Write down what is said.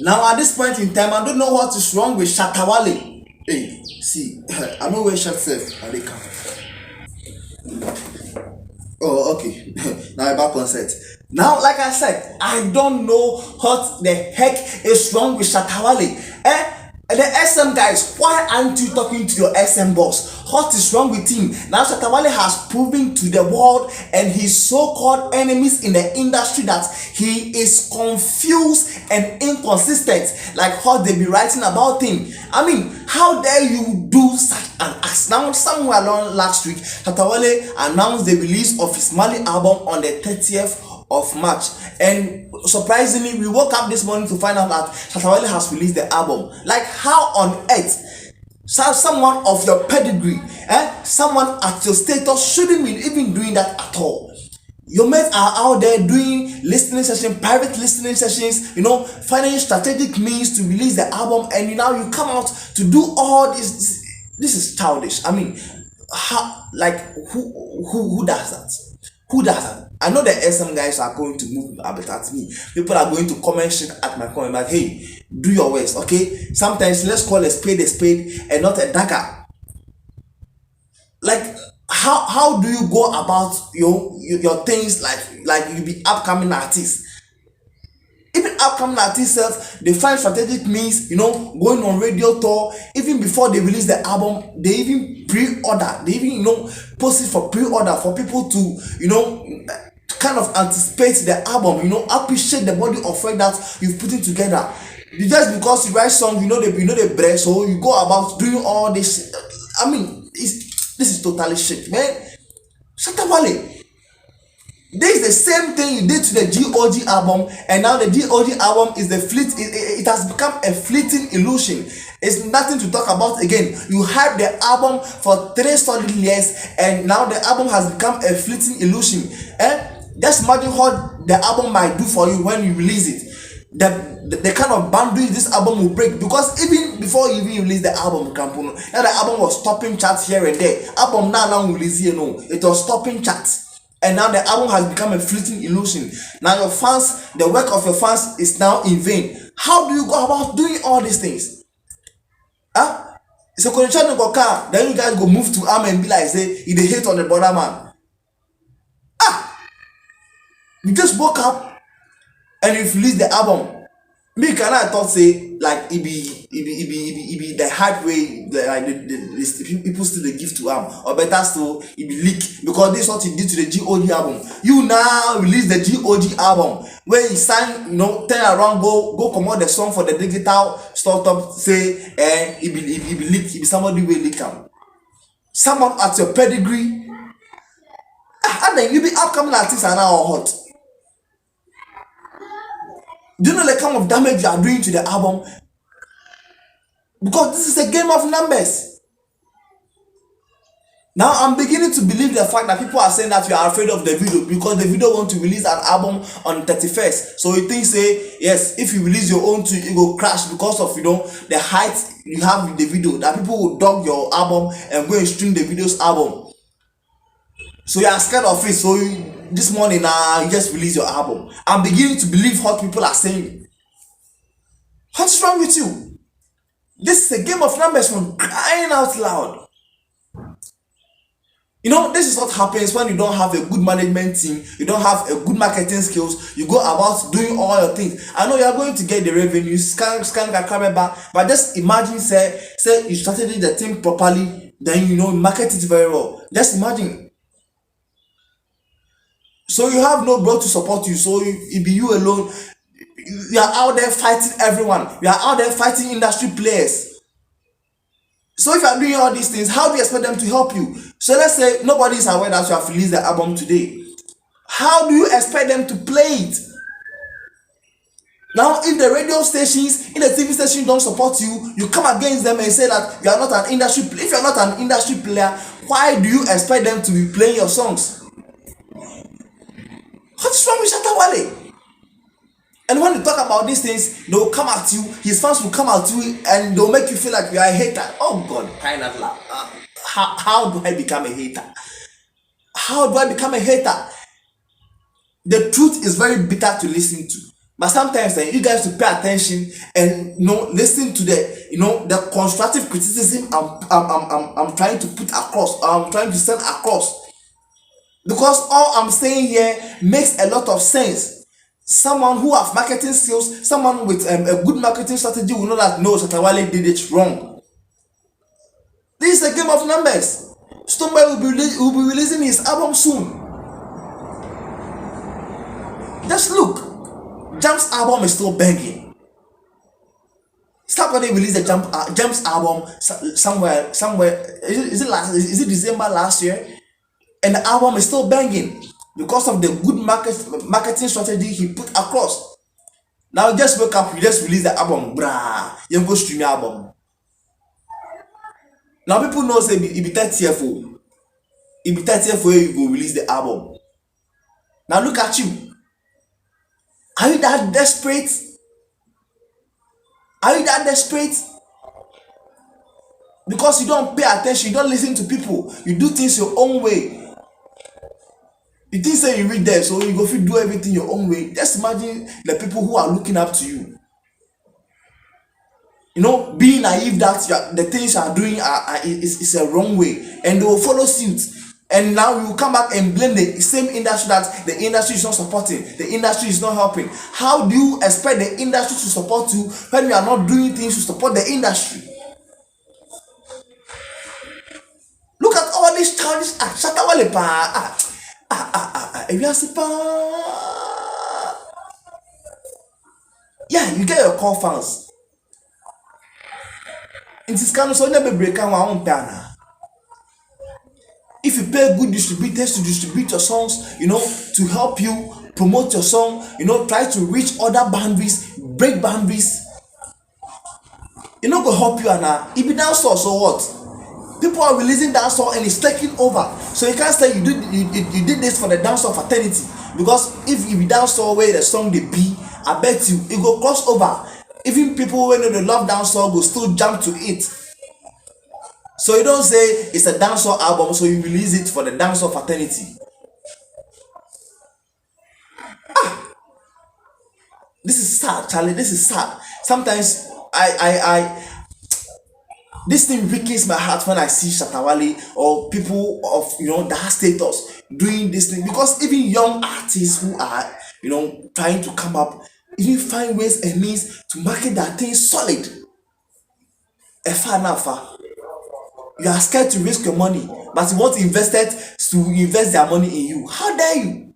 Now at this point in time, I don't know what is wrong with Shatta Wale. Hey, see, I know where Shatta safe and they come. Oh, okay. Now I'm back on set. Now, like I said, I don't know what the heck is wrong with Shatta Wale. The SM guys, why aren't you talking to your SM boss? What is wrong with him? Now Shatta Wale has proven to the world and his so-called enemies in the industry that he is confused and inconsistent, like how they be writing about him. I mean, how dare you do such an act? Now, somewhere along last week, Shatta Wale announced the release of his Mali album on the 30th of March, and surprisingly we woke up this morning to find out that Shatta Wale has released the album. Like, how on earth someone of your pedigree, someone at your status shouldn't be even doing that at all? Your mates are out there doing listening sessions, private listening sessions, finding strategic means to release the album, and now you come out to do all this. This is childish. I mean, how, like, who does that? Who does that? I know the SM guys are going to move a bit at me. People are going to comment shit at my comment, like, hey, do your worst, okay? Sometimes let's call a spade and not a dagger. Like, how do you go about your things like you be upcoming artists? Even upcoming artists self, they find strategic means, going on radio tour. Even before they release the album, they even pre-order. They even, post it for pre-order for people to, kind of anticipate the album, appreciate the body of work that you've put it together. Just because you write songs, the break, so you go about doing all this. I mean, this is totally shit, man. Shatta Wale. This is the same thing you did to the GOG album, and now the GOG album is it has become a fleeting illusion. It's nothing to talk about again. You hyped the album for 3 solid years, and now the album has become a fleeting illusion. Just imagine what the album might do for you when you release it. The kind of boundaries this album will break, because even before you even release the album, now the album was stopping charts here and there. Album now release it was stopping charts. And now the album has become a fleeting illusion. Now your fans, the work of your fans is now in vain. How do you go about doing all these things? So then you guys go move to arm and be like, say, you dey hate on the brother man. You just woke up and you've released the album. Me can I thought say like it be the hype way, like the people still they give to or better still it be leak, because this is what he did to the GOG album. You now release the GOG album where he sang, turn around, go come out the song for the digital startup, say it be leak, it be somebody will leak am. Someone at your pedigree, and then you be upcoming artists are now hot. Do you know the kind of damage you are doing to the album? Because this is a game of numbers. Now I'm beginning to believe the fact that people are saying that you are afraid of the video because the video want to release an album on 31st. So you think, say, yes, if you release your own too, it will crash because of the height you have with the video, that people will dog your album and go and stream the video's album. So you are scared of it. So this morning you just release your album. I'm beginning to believe what people are saying. What's wrong with you? This is a game of numbers, from crying out loud. This is what happens when you don't have a good management team, you don't have a good marketing skills, you go about doing all your things. I know you are going to get the revenue, but just imagine, say you started the thing properly, then market it very well. Just imagine. So you have no bro to support you, so it be you alone. You are out there fighting everyone. You are out there fighting industry players. So if you are doing all these things, how do you expect them to help you? So let's say nobody is aware that you have released the album today. How do you expect them to play it? Now, if the radio stations, if the TV stations don't support you, you come against them and say that you are not an industry player. If you are not an industry player, why do you expect them to be playing your songs? What's wrong with Shatta Wale? And when you talk about these things, they will come at you, his fans will come at you, and they'll make you feel like you are a hater. Oh God, kind of laugh. How do I become a hater? How do I become a hater? The truth is very bitter to listen to. But sometimes you guys to pay attention and listen to the the constructive criticism I'm trying to put across, or I'm trying to send across, because all I'm saying here makes a lot of sense. Someone who have marketing skills, someone with a good marketing strategy will know that no, Shatta Wale did it wrong. This is a game of numbers. Stonebwoy will be releasing his album soon. Just look, Jam's album is still banging. Stop when they released the Jam's album somewhere. Is it December last year? And the album is still banging because of the good marketing strategy he put across. Now just wake up, you just release the album, brah. You go stream your album. Now people know say it be 30th o. It be 30th where you go release the album. Now look at you. Are you that desperate? Are you that desperate? Because you don't pay attention, you don't listen to people, you do things your own way. You think say you read there, so you go fit do everything your own way. Just imagine the people who are looking up to you. Being naive that the things you are doing is a wrong way, and they will follow suit. And now you come back and blame the same industry that the industry is not supporting, the industry is not helping. How do you expect the industry to support you when you are not doing things to support the industry? Look at all these childish Shatta Wale pa yeah, you get your core fans. In this kind of so never break down one. If you pay good distributors to distribute your songs, to help you promote your song, try to reach other boundaries, break boundaries, go help you. And if you dancehall, so what? People are releasing dancehall and it's taking over. So you can't say you did this for the dancehall fraternity, because if you dancehall where the song they be, I bet you it go cross over. Even people who know they love dancehall go still jump to it. So you don't say it's a dancehall album, so you release it for the dancehall fraternity. This is sad, Charlie. This is sad. Sometimes I this thing weakens my heart when I see Shatta Wale or people of that status doing this thing, because even young artists who are trying to come up, even find ways and means to market that thing solid. You are scared to risk your money, but you want investors to invest their money in you. How dare you?